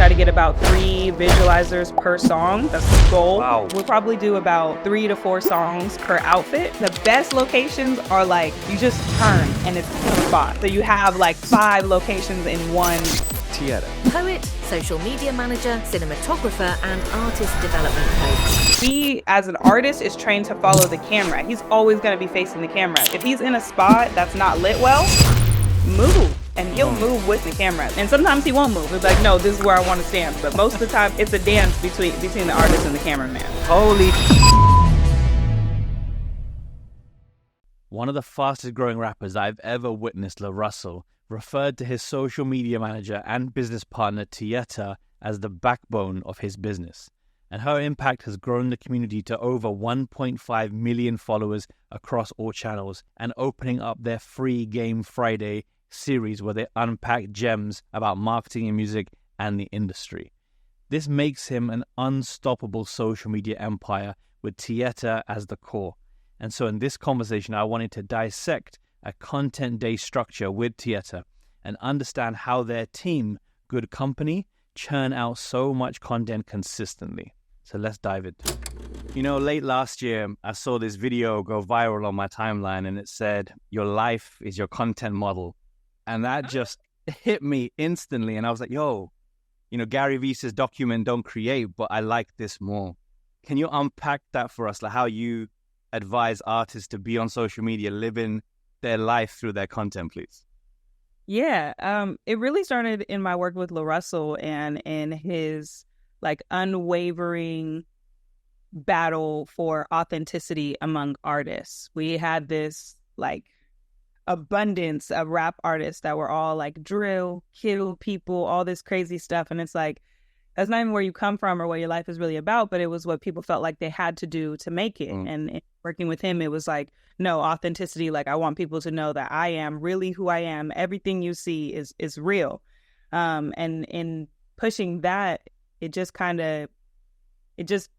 try to get about 3 visualizers per song. That's the goal. Wow. We'll probably do about 3 to 4 songs per outfit. The best locations are like, you just turn and it's a spot. So you have like 5 locations in one. Tieta. Poet, social media manager, cinematographer, and artist development coach. He, as an artist, is trained to follow the camera. He's always going to be facing the camera. If he's in a spot that's not lit well, move. And he'll move with the camera. And sometimes he won't move. He'll be like, no, this is where I want to stand. But most of the time, it's a dance between the artist and the cameraman. Holy. One of the fastest growing rappers I've ever witnessed, LaRussell, referred to his social media manager and business partner, Tieta, as the backbone of his business. And her impact has grown the community to over 1.5 million followers across all channels, and opening up their free Game Friday series where they unpack gems about marketing and music and the industry. This makes him an unstoppable social media empire with Tieta as the core. And so in this conversation, I wanted to dissect a content day structure with Tieta and understand how their team, Good Company, churn out so much content consistently. So let's dive into it. You know, late last year, I saw this video go viral on my timeline, and it said, "Your life is your content model." And that just hit me instantly. And I was like, yo, you know, Gary Vee says document, don't create, but I like this more. Can you unpack that for us? Like how you advise artists to be on social media, living their life through their content, please? Yeah, it really started in my work with LaRussell and in his like unwavering battle for authenticity among artists. We had this like abundance of rap artists that were all like drill, kill people, all this crazy stuff. And it's like, that's not even where you come from or what your life is really about, but it was what people felt like they had to do to make it. And working with him, it was like, no, authenticity. Like, I want people to know that I am really who I am. Everything you see is real. And in pushing that, it just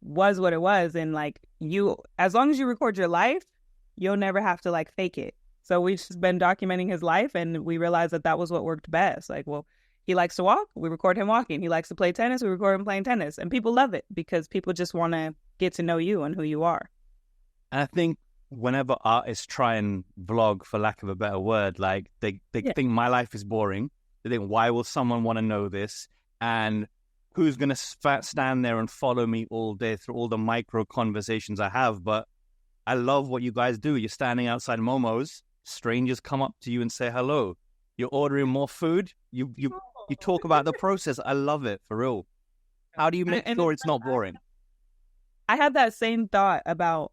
was what it was. And like as long as you record your life, you'll never have to like fake it. So we've just been documenting his life, and we realized that was what worked best. Like, well, he likes to walk, we record him walking. He likes to play tennis, we record him playing tennis. And people love it because people just want to get to know you and who you are. And I think whenever artists try and vlog, for lack of a better word, like they think my life is boring. They think, why will someone want to know this? And who's going to stand there and follow me all day through all the micro conversations I have? But I love what you guys do. You're standing outside Momo's. Strangers come up to you and say hello. You're ordering more food. You talk about the process. I love it, for real. How do you make sure it's not boring? I had that same thought about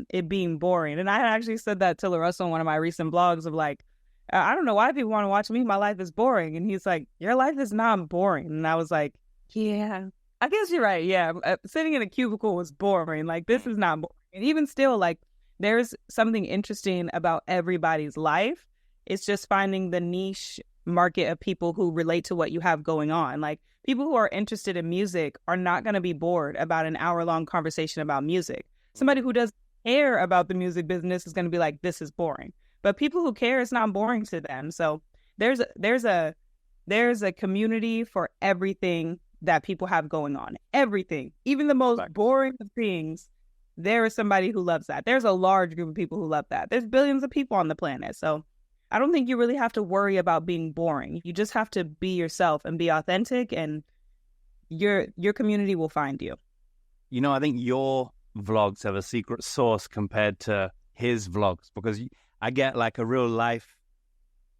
it being boring. And I actually said that to LaRussell in one of my recent blogs of like, I don't know why people want to watch me. My life is boring. And he's like, your life is not boring. And I was like, yeah, I guess you're right. Yeah, sitting in a cubicle was boring. Like, this is not boring. And even still, like, there's something interesting about everybody's life. It's just finding the niche market of people who relate to what you have going on. Like, people who are interested in music are not going to be bored about an hour-long conversation about music. Somebody who doesn't care about the music business is going to be like, this is boring. But people who care, it's not boring to them. So there's a community for everything that people have going on. Everything. Even the most boring of things, there is somebody who loves that. There's a large group of people who love that. There's billions of people on the planet. So I don't think you really have to worry about being boring. You just have to be yourself and be authentic, and your community will find you. You know, I think your vlogs have a secret sauce compared to his vlogs, because I get like a real life,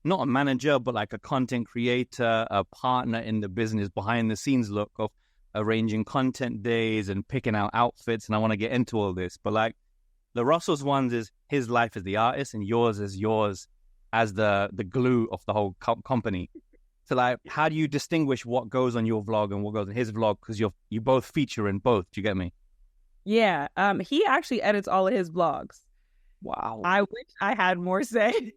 not a manager, but like a content creator, a partner in the business, behind the scenes look of arranging content days and picking out outfits. And I want to get into all this, but like LaRussell's ones is his life as the artist, and yours is yours as the glue of the whole company. So like, how do you distinguish what goes on your vlog and what goes on his vlog? Because you both feature in both. Do you get me? Yeah. He actually edits all of his vlogs. Wow. I wish I had more say.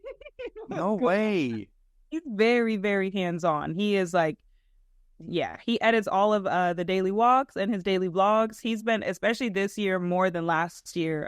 No way. He's very, very hands-on. He is like, yeah, he edits all of the daily walks and his daily vlogs. He's been, especially this year, more than last year.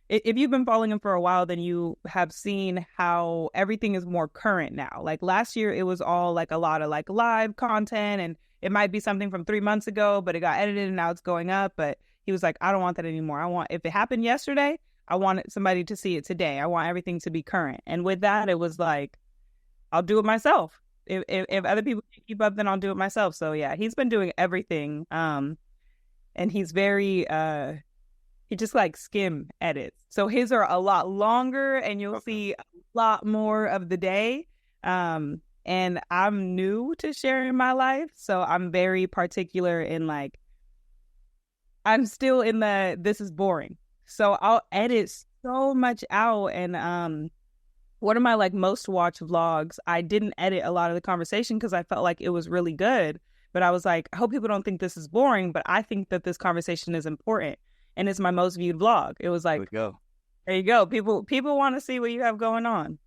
If you've been following him for a while, then you have seen how everything is more current now. Like last year, it was all like a lot of like live content, and it might be something from 3 months ago, but it got edited and now it's going up. But he was like, I don't want that anymore. If it happened yesterday, I want somebody to see it today. I want everything to be current. And with that, it was like, I'll do it myself. If other people can't keep up, then I'll do it myself. So yeah, he's been doing everything. And he's very, he just like skim edits. So his are a lot longer and you'll see a lot more of the day. And I'm new to sharing my life. So I'm very particular in like, I'm still in this is boring. So I'll edit so much out. And one of my like most watched vlogs, I didn't edit a lot of the conversation because I felt like it was really good. But I was like, I hope people don't think this is boring, but I think that this conversation is important. And it's my most viewed vlog. It was like, there you go. People want to see what you have going on.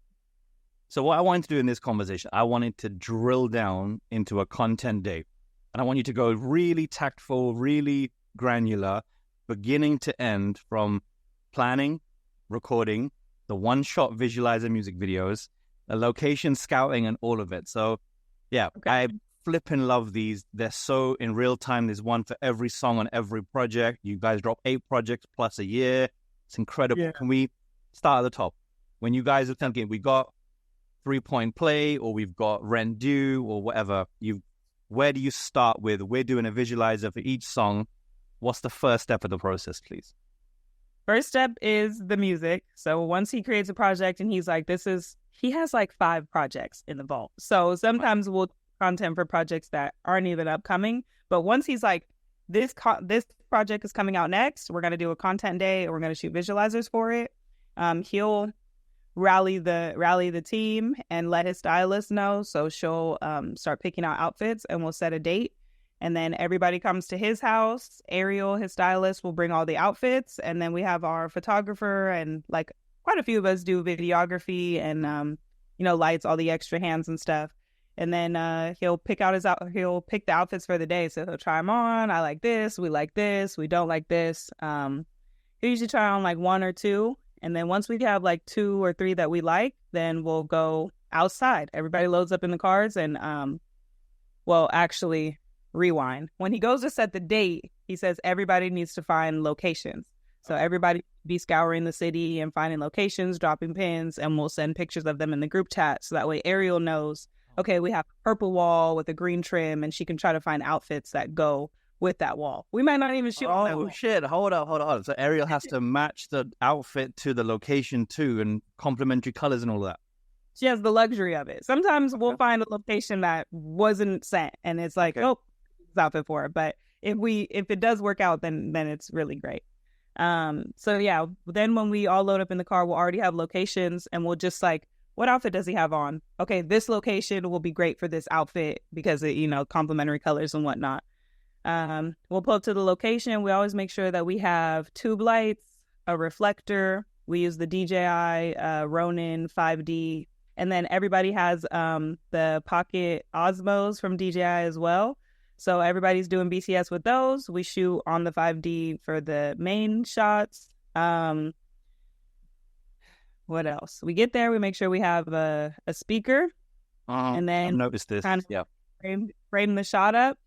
So what I wanted to do in this conversation, I wanted to drill down into a content day. And I want you to go really tactful, really granular, beginning to end, from planning, recording, the one-shot visualizer music videos, the location scouting, and all of it. So, yeah, okay. I flipping love these. They're so in real time. There's one for every song on every project. You guys drop 8 projects plus a year. It's incredible. Yeah. Can we start at the top? When you guys are thinking, we got 3-point play, or we've got rent due, or whatever, where do you start with? We're doing a visualizer for each song. What's the first step of the process, please? First step is the music. So once he creates a project and he's like, he has like 5 projects in the vault. So sometimes we'll content for projects that aren't even upcoming. But once he's like, this project is coming out next, we're going to do a content day, or we're going to shoot visualizers for it. He'll rally the team and let his stylist know. So she'll start picking out outfits and we'll set a date. And then everybody comes to his house. Ariel, his stylist, will bring all the outfits. And then we have our photographer, and like quite a few of us do videography and, lights, all the extra hands and stuff. And then he'll pick the outfits for the day. So he'll try them on. I like this. We like this. We don't like this. He'll usually try on like 1 or 2. And then once we have like 2 or 3 that we like, then we'll go outside. Everybody loads up in the cars and, actually, rewind. When he goes to set the date, he says everybody needs to find locations. So everybody be scouring the city and finding locations, dropping pins, and we'll send pictures of them in the group chat. So that way Ariel knows, okay, we have a purple wall with a green trim, and she can try to find outfits that go with that wall. We might not even shoot on that wall. Shit, hold on. So Ariel has to match the outfit to the location too, and complementary colors and all that. She has the luxury of it. Sometimes we'll find a location that wasn't set, and it's like, outfit for it. But if it does work out, then it's really great. So yeah, then when we all load up in the car, we'll already have locations, and we'll just like, what outfit does he have on? Okay, this location will be great for this outfit because of, complementary colors and whatnot. We'll pull up to the location. We always make sure that we have tube lights, a reflector. We use the DJI Ronin 5D, and then everybody has the Pocket Osmos from DJI as well. So everybody's doing BTS with those. We shoot on the 5D for the main shots. What else? We get there, we make sure we have a speaker. And then I've noticed this. Kind of frame the shot up.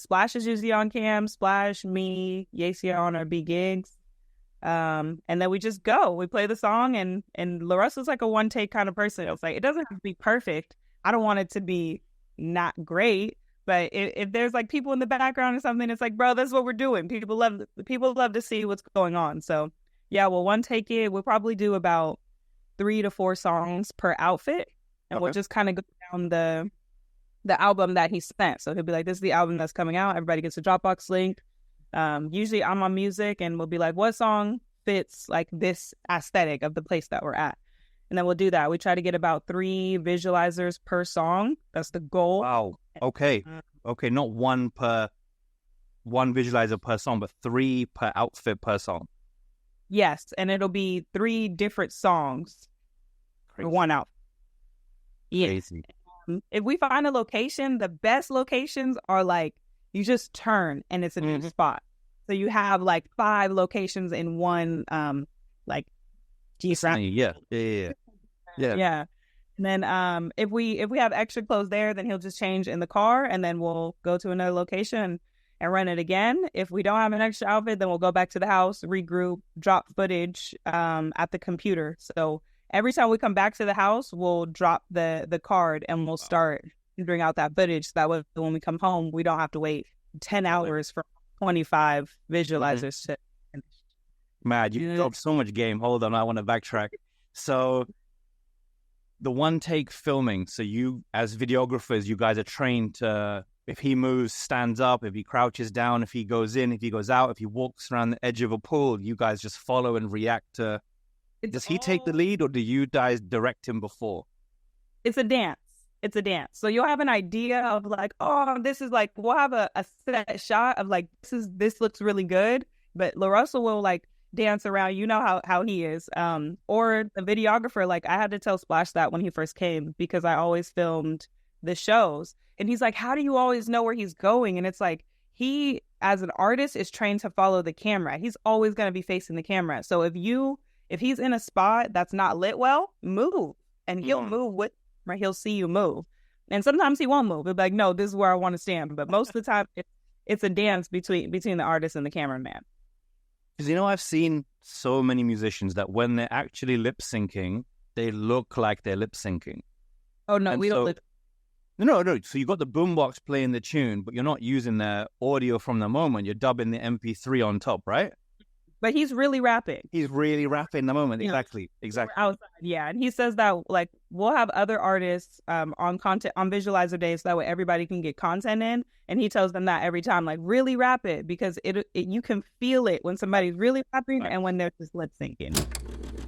Splash is usually on cam. Splash, me, Yacion, or B Gigs. And then we just go. We play the song, and LaRussell's like a one-take kind of person. It's like, it doesn't have to be perfect. I don't want it to be not great. But if there's like people in the background or something, it's like, bro, that's what we're doing. People love to see what's going on. So yeah, we'll one take it. We'll probably do about 3 to 4 songs per outfit, and we'll just kind of go down the album that he spent. So he'll be like, this is the album that's coming out. Everybody gets a Dropbox link. Usually I'm on music, and we'll be like, what song fits like this aesthetic of the place that we're at? And then we'll do that. We try to get about 3 visualizers per song. That's the goal. Wow. Okay. Not one visualizer per song, but 3 per outfit per song. Yes. And it'll be 3 different songs for one outfit. Yeah. Crazy. If we find a location, the best locations are like, you just turn and it's a new spot. So you have like 5 locations in one, like, Yeah. Yeah. And then if we have extra clothes there, then he'll just change in the car, and then we'll go to another location and run it again. If we don't have an extra outfit, then we'll go back to the house, regroup, drop footage at the computer. So every time we come back to the house, we'll drop the card and we'll start figuring out that footage. So that way, when we come home, we don't have to wait 10 hours for 25 visualizers to finish. Mad, you dropped so much game. Hold on, I want to backtrack. So the one take filming. So you, as videographers, you guys are trained to, if he moves, stands up, if he crouches down, if he goes in, if he goes out, if he walks around the edge of a pool, you guys just follow and react to. Does he take the lead, or do you guys direct him before? It's a dance. It's a dance. So you'll have an idea of like, oh, this is like, we'll have a set shot of like, this looks really good. But LaRussell will like dance around. You know how he is. Or the videographer, like I had to tell Splash that when he first came, because I always filmed the shows. And he's like, how do you always know where he's going? And it's like, he, as an artist, is trained to follow the camera. He's always going to be facing the camera. So if he's in a spot that's not lit well, move. And he'll move with, right? He'll see you move. And sometimes he won't move. He'll be like, no, this is where I want to stand. But most of the time, it's a dance between the artist and the cameraman. Because, I've seen so many musicians that when they're actually lip syncing, they look like they're lip syncing. Oh, no, we don't lip. No. So you got the boombox playing the tune, but you're not using the audio from the moment. You're dubbing the MP3 on top, right? But he's really rapping. He's really rapping in the moment. Yeah. Exactly. Outside, yeah. And he says that like we'll have other artists on visualizer days, so that way everybody can get content in. And he tells them that every time, like really rap it, because it you can feel it when somebody's really rapping and when they're just lip syncing.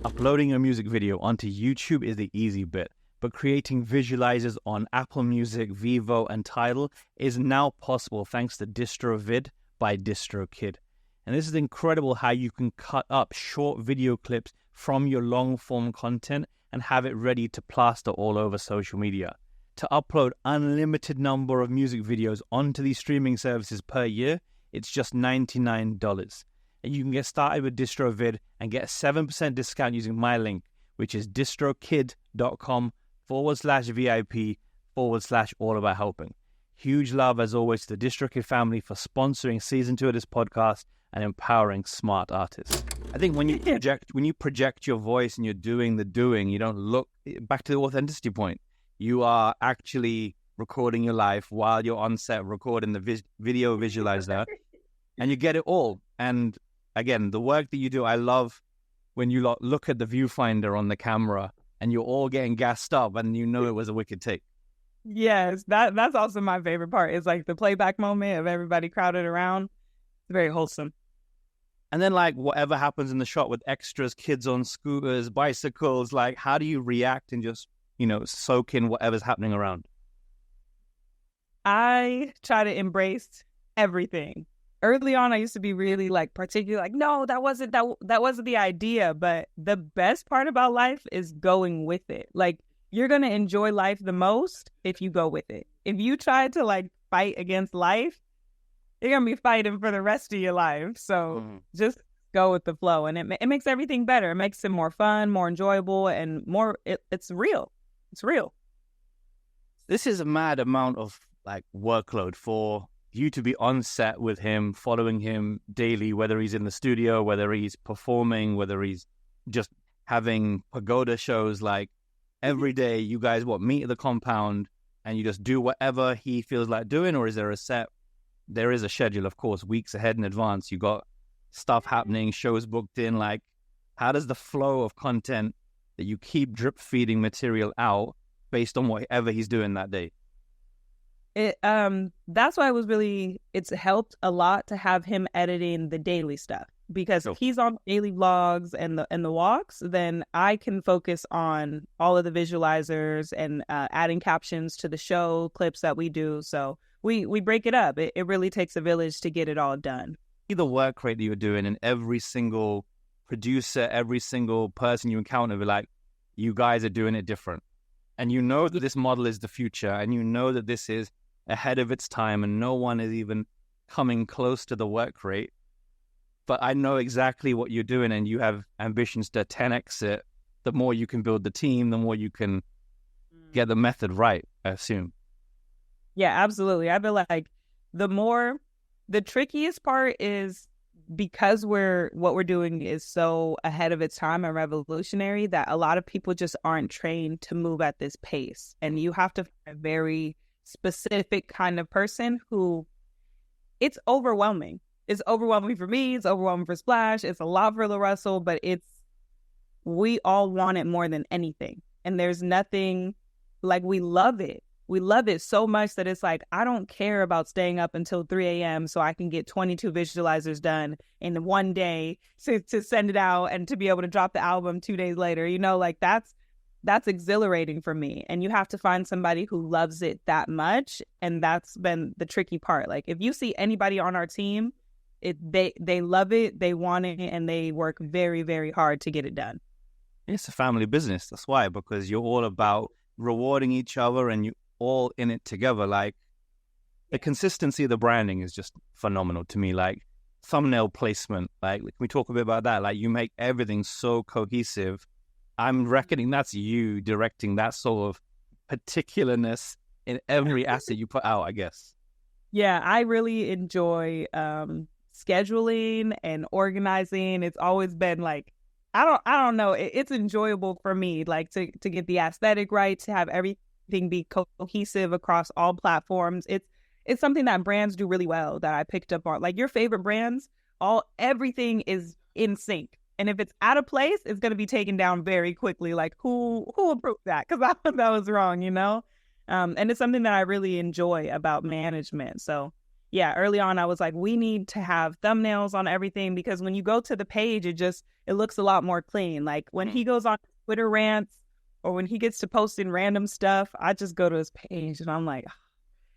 Uploading a music video onto YouTube is the easy bit, but creating visualizers on Apple Music, Vivo, and Tidal is now possible thanks to DistroVid by DistroKid. And this is incredible how you can cut up short video clips from your long-form content and have it ready to plaster all over social media. To upload unlimited number of music videos onto these streaming services per year, it's just $99. And you can get started with DistroVid and get a 7% discount using my link, which is distrokid.com/VIP/all-about-helping. Huge love, as always, to the DistroKid family for sponsoring season 2 of this podcast and empowering smart artists. I think when you project your voice and you're doing the doing, you don't look back to the authenticity point. You are actually recording your life while you're on set, recording the video visualizer, and you get it all. And again, the work that you do, I love when you look at the viewfinder on the camera and you're all getting gassed up and you know it was a wicked take. Yes, that's also my favorite part. It's like the playback moment of everybody crowded around. It's very wholesome. And then like whatever happens in the shot with extras, kids on scooters, bicycles, like how do you react and just, soak in whatever's happening around? I try to embrace everything. Early on, I used to be really like particular, like, no, that wasn't the idea. But the best part about life is going with it. Like, you're going to enjoy life the most if you go with it. If you try to like fight against life, you're going to be fighting for the rest of your life. So just go with the flow. And it makes everything better. It makes it more fun, more enjoyable, and more, it's real. It's real. This is a mad amount of like workload for you to be on set with him, following him daily, whether he's in the studio, whether he's performing, whether he's just having pagoda shows. Like every day you guys meet at the compound and you just do whatever he feels like doing, or is there a set? There is a schedule, of course, weeks ahead in advance. You got stuff happening, shows booked in. Like, how does the flow of content that you keep drip feeding material out based on whatever he's doing that day? That's why it's helped a lot to have him editing the daily stuff, because if he's on daily vlogs and the walks, then I can focus on all of the visualizers and adding captions to the show clips that we do. So we break it up. It really takes a village to get it all done. The work rate that you're doing, and every single producer, every single person you encounter, be like, you guys are doing it different. And you know that this model is the future, and you know that this is ahead of its time, and no one is even coming close to the work rate. But I know exactly what you're doing, and you have ambitions to 10x it. The more you can build the team, the more you can get the method right, I assume. Yeah, absolutely. I feel like the trickiest part is because what we're doing is so ahead of its time and revolutionary that a lot of people just aren't trained to move at this pace. And you have to find a very specific kind of person who it's overwhelming. It's overwhelming for me. It's overwhelming for Splash. It's a lot for LaRussell, but we all want it more than anything. And there's nothing like we love it. We love it so much that it's like, I don't care about staying up until 3 a.m. so I can get 22 visualizers done in one day to send it out and to be able to drop the album 2 days later. You know, like that's exhilarating for me. And you have to find somebody who loves it that much. And that's been the tricky part. Like if you see anybody on our team, they love it, they want it, and they work very, very hard to get it done. It's a family business. That's why, because you're all about rewarding each other and you all in it together. Like the consistency of the branding is just phenomenal to me. Like thumbnail placement, like can we talk a bit about that? Like you make everything so cohesive. I'm reckoning that's you directing that sort of particularness in every asset you put out, I guess. Yeah, I really enjoy scheduling and organizing. It's always been like, I don't know. It's enjoyable for me, like to get the aesthetic right, to have everything be cohesive across all platforms. It's something that brands do really well that I picked up on. Like your favorite brands, everything is in sync. And if it's out of place, it's going to be taken down very quickly. Like who approved that? Because I thought that was wrong, you know? And it's something that I really enjoy about management. So yeah, early on, I was like, we need to have thumbnails on everything because when you go to the page, it looks a lot more clean. Like when he goes on Twitter rants or when he gets to posting random stuff, I just go to his page and I'm like,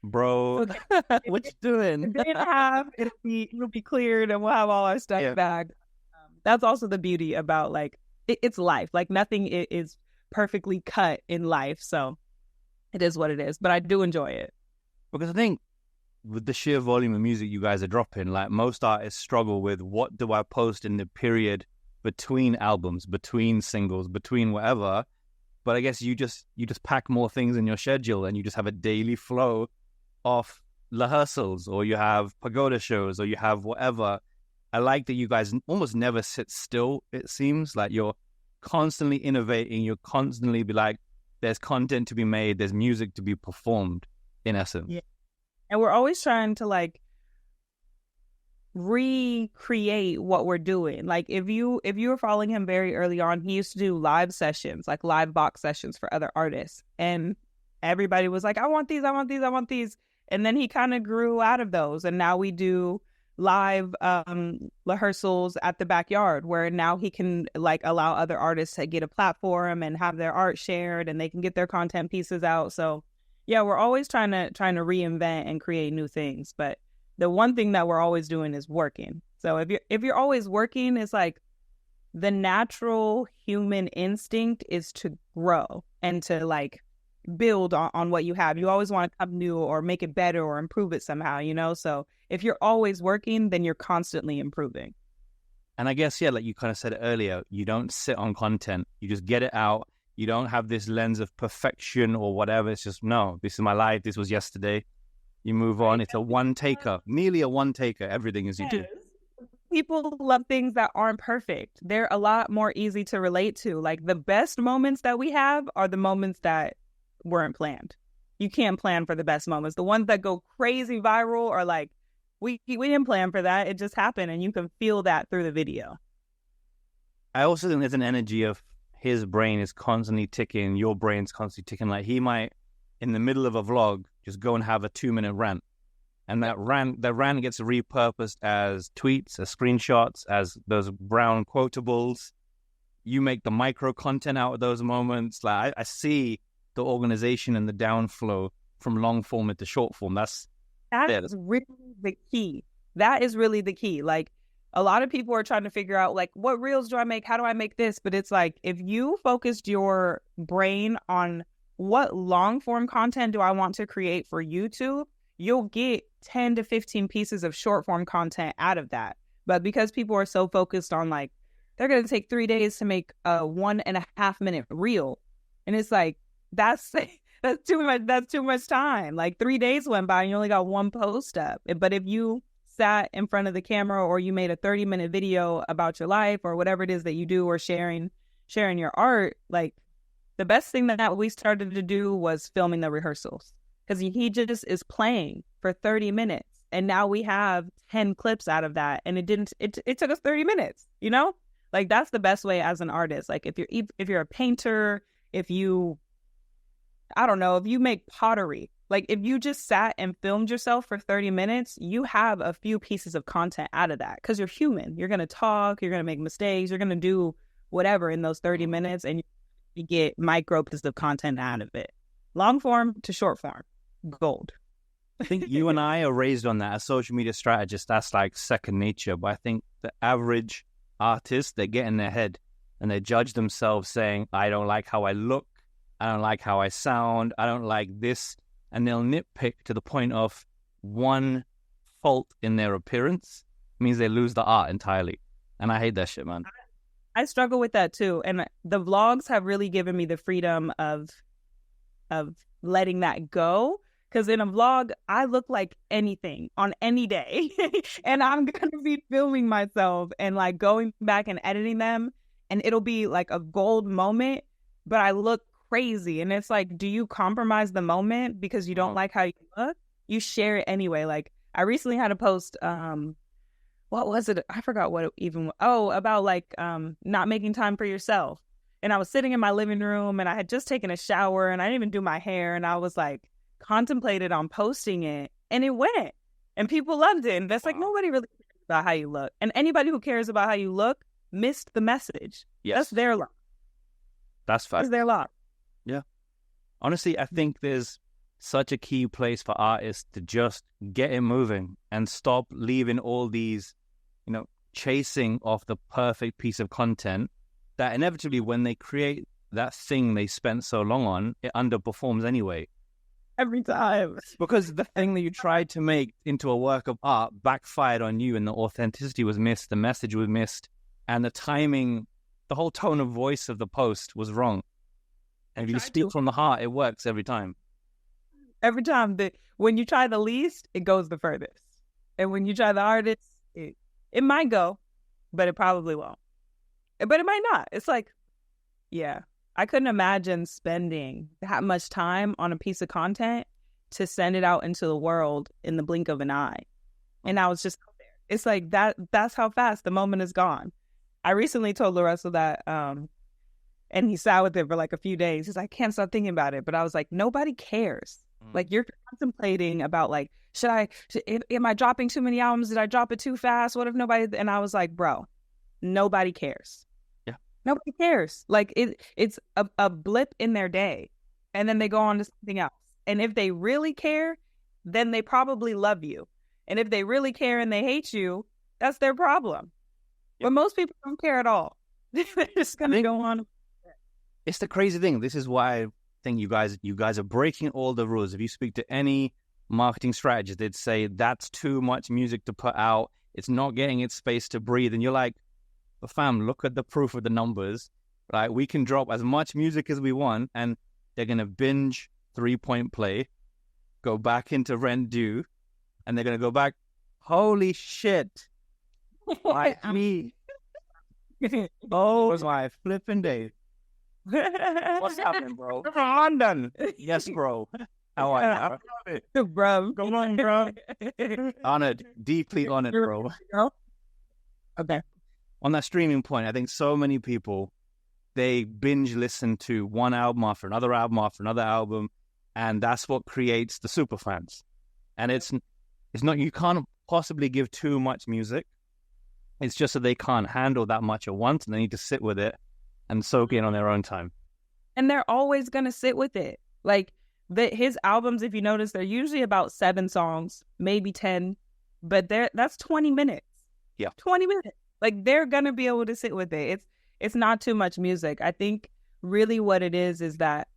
bro, okay. What you doing? It'll be cleared and we'll have all our stuff back. That's also the beauty about like, it's life. Like nothing is perfectly cut in life. So it is what it is, but I do enjoy it. Because I think with the sheer volume of music you guys are dropping, like most artists struggle with what do I post in the period between albums, between singles, between whatever. But I guess you just pack more things in your schedule and you just have a daily flow of rehearsals or you have pagoda shows or you have whatever. I like that you guys almost never sit still, it seems. Like you're constantly innovating. You're constantly be like, there's content to be made. There's music to be performed, in essence. Yeah. And we're always trying to like recreate what we're doing. Like if you were following him very early on, he used to do live sessions, like live box sessions for other artists. And everybody was like, I want these. And then he kind of grew out of those. And now we do live rehearsals at the backyard where now he can like allow other artists to get a platform and have their art shared and they can get their content pieces out. So yeah, we're always trying to reinvent and create new things. But the one thing that we're always doing is working. So if you're always working, it's like the natural human instinct is to grow and to like build on what you have. You always want to come new or make it better or improve it somehow, you know? So if you're always working, then you're constantly improving. And I guess, yeah, like you kind of said earlier, you don't sit on content. You just get it out. You don't have this lens of perfection or whatever. It's just, no, this is my life. This was yesterday. You move on. It's a one-taker, nearly a one-taker, everything as you do. People love things that aren't perfect. They're a lot more easy to relate to. Like the best moments that we have are the moments that weren't planned. You can't plan for the best moments. The ones that go crazy viral are like, we didn't plan for that. It just happened. And you can feel that through the video. I also think there's an energy of his brain is constantly ticking. Your brain's constantly ticking. Like he might, in the middle of a vlog, just go and have a 2-minute rant. And that rant gets repurposed as tweets, as screenshots, as those brown quotables. You make the micro content out of those moments. Like I see the organization and the downflow from long form into short form. That's really the key. That is really the key. Like a lot of people are trying to figure out like, what reels do I make? How do I make this? But it's like, if you focused your brain on what long form content do I want to create for YouTube, you'll get 10 to 15 pieces of short form content out of that. But because people are so focused on like, they're going to take 3 days to make a 1.5 minute reel. And it's like, That's too much time. Like 3 days went by and you only got one post up. But if you sat in front of the camera or you made a 30-minute video about your life or whatever it is that you do, or sharing your art, like the best thing that we started to do was filming the rehearsals, because he just is playing for 30 minutes. And now we have 10 clips out of that. And it took us 30 minutes, you know? Like that's the best way as an artist. Like if you're a painter, if you make pottery, like if you just sat and filmed yourself for 30 minutes, you have a few pieces of content out of that, because you're human. You're going to talk, you're going to make mistakes, you're going to do whatever in those 30 minutes, and you get micro pieces of content out of it. Long form to short form, gold. I think you and I are raised on that. As social media strategists, that's like second nature. But I think the average artist, they get in their head and they judge themselves saying, I don't like how I look, I don't like how I sound, I don't like this. And they'll nitpick to the point of one fault in their appearance means they lose the art entirely. And I hate that shit, man. I struggle with that too. And the vlogs have really given me the freedom of letting that go. Because in a vlog, I look like anything on any day. And I'm going to be filming myself and like going back and editing them. And it'll be like a gold moment, but I look crazy. And it's like, do you compromise the moment because you don't like how you look? You share it anyway. Like I recently had a post, what was it? I forgot what it even, about like not making time for yourself. And I was sitting in my living room and I had just taken a shower and I didn't even do my hair. And I was like, contemplated on posting it, and it went, and people loved it. And that's like, nobody really cares about how you look. And anybody who cares about how you look missed the message. Yes. That's their loss. That's fact. That's their loss. Yeah. Honestly, I think there's such a key place for artists to just get it moving and stop leaving all these, chasing of the perfect piece of content that inevitably when they create that thing they spent so long on, it underperforms anyway. Every time. Because the thing that you tried to make into a work of art backfired on you, and the authenticity was missed, the message was missed, and the timing, the whole tone of voice of the post was wrong. And if you speak from the heart, it works every time. Every time. When you try the least, it goes the furthest. And when you try the hardest, it might go, but it probably won't. But it might not. It's like, yeah. I couldn't imagine spending that much time on a piece of content to send it out into the world in the blink of an eye. And I was just out there. It's like that's how fast the moment is gone. I recently told LaRussell that, and he sat with it for like a few days. He's like, I can't stop thinking about it. But I was like, nobody cares. Like you're contemplating about like, am I dropping too many albums? Did I drop it too fast? What if nobody? And I was like, bro, nobody cares. Nobody cares. Like it's a blip in their day, and then they go on to something else. And if they really care, then they probably love you. And if they really care and they hate you, that's their problem. Yep. But most people don't care at all. They're just gonna go on. It's the crazy thing. This is why I think you guys are breaking all the rules. If you speak to any marketing strategist, they'd say that's too much music to put out. It's not getting its space to breathe. And you're like, but fam, look at the proof of the numbers. Right? We can drop as much music as we want, and they're going to binge 3-Point Play, go back into Rent Due, and they're going to go back, holy shit. Why me? Oh, my flipping day. What's happening, bro? From London. Yes, bro. How are you? Bro. Come on, bro. Honored. Deeply honored, bro. Okay. On that streaming point, I think so many people, they binge listen to one album after another album, and that's what creates the super fans. And it's not, you can't possibly give too much music. It's just that they can't handle that much at once, and they need to sit with it and soak in on their own time. And they're always going to sit with it. Like his albums, if you notice, they're usually about 7 songs, maybe 10, but that's 20 minutes. Yeah. 20 minutes. Like they're going to be able to sit with it. It's not too much music. I think really what it is that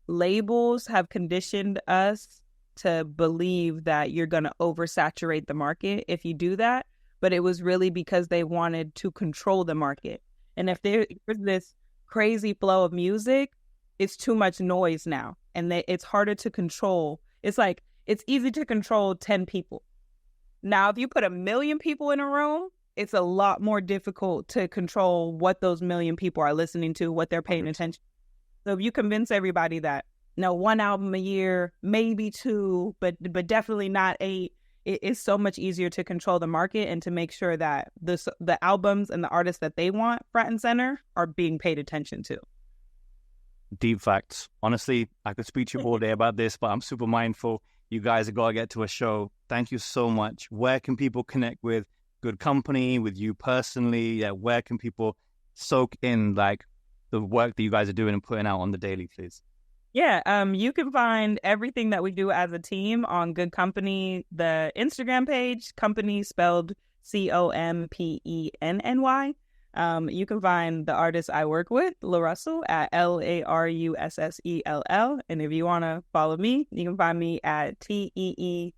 labels have conditioned us to believe that you're going to oversaturate the market if you do that. But it was really because they wanted to control the market. And if there's this crazy flow of music, it's too much noise now. and it's harder to control. It's like, it's easy to control 10 people. Now, if you put 1 million people in a room, it's a lot more difficult to control what those 1 million people are listening to, what they're paying attention. So if you convince everybody that, no, 1 album a year, maybe 2, but definitely not 8, it is so much easier to control the market and to make sure that the albums and the artists that they want front and center are being paid attention to. Deep facts. Honestly, I could speak to you all day about this, but I'm super mindful. You guys have got to get to a show. Thank you so much. Where can people connect with Good Company, with you personally? Yeah, where can people soak in like the work that you guys are doing and putting out on the daily, please? Yeah, you can find everything that we do as a team on Good Company, the Instagram page, company spelled COMPENNY. You can find the artist I work with, LaRussell, at LARUSSELL. And if you want to follow me, you can find me at TEETEESTEA.